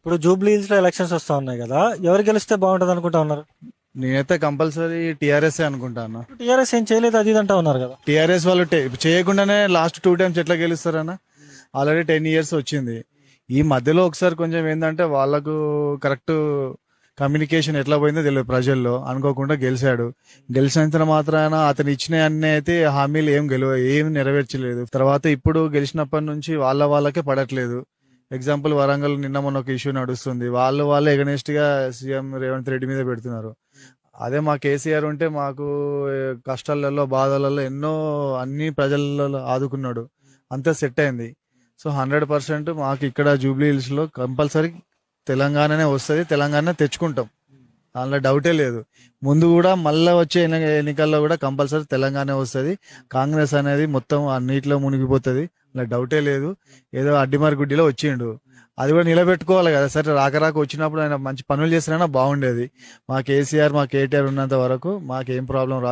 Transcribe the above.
ఇప్పుడు Jubilee hills లో elections వస్తా ఉన్నాయి కదా, ఎవరు గెలిస్తే బాగుంటది అనుకుంటా ఉన్నారు? నేనైతే కంపల్సరీ టీఆర్ఎస్ అనుకుంటాను. టీఆర్ఎస్ ఏం చేయలేదు అది ఇది అంటా ఉన్నారు కదా. టీఆర్ఎస్ వాళ్ళు చేయకుండానే లాస్ట్ 2 టైమ్స్ ఎట్లా గెలుస్తారన్న? ఆల్రెడీ 10 years వచ్చింది. ఈ మధ్యలో ఒకసారి కొంచెం ఏంటంటే వాళ్ళకు కరెక్ట్ కమ్యూనికేషన్ ఎట్లా పోయిందో తెలియదు, ప్రజల్లో అనుకోకుండా గెలిచాడు. గెలిచినంత మాత్రాన అతను ఇచ్చిన అన్ని అయితే హామీలు ఏం నెరవేర్చలేదు. తర్వాత ఇప్పుడు గెలిచినప్పటి నుంచి వాళ్ళకే పడట్లేదు. ఎగ్జాంపుల్ వరంగల్ నిన్న మొన్న ఒక ఇష్యూ నడుస్తుంది, వాళ్ళు ఎగనెస్ట్ గా సీఎం రేవంత్ రెడ్డి మీద పెడుతున్నారు. అదే మా కేసీఆర్ ఉంటే మాకు కష్టాలలో బాధలలో ఎన్నో అన్ని ప్రజలలో ఆదుకున్నాడు, అంతా సెట్ అయింది. సో 100% మాకు ఇక్కడ జూబ్లీ హిల్స్ లో కంపల్సరీ తెలంగాణనే వస్తుంది, తెలంగాణ తెచ్చుకుంటాం, దానిలో డౌటే లేదు. ముందు కూడా మళ్ళీ వచ్చే ఎన్నికల్లో కూడా కంపల్సరీ తెలంగాణ వస్తుంది. కాంగ్రెస్ అనేది మొత్తం ఆ నీటిలో మునిగిపోతుంది, అలా డౌటే లేదు. ఏదో అడ్డిమారి గుడ్డిలో వచ్చిండు, అది కూడా నిలబెట్టుకోవాలి కదా. సరే రాక వచ్చినప్పుడు ఆయన మంచి పనులు చేసినా బాగుండేది. మా కేసీఆర్ మా కేటీఆర్ ఉన్నంత వరకు మాకేం ప్రాబ్లం రాదు.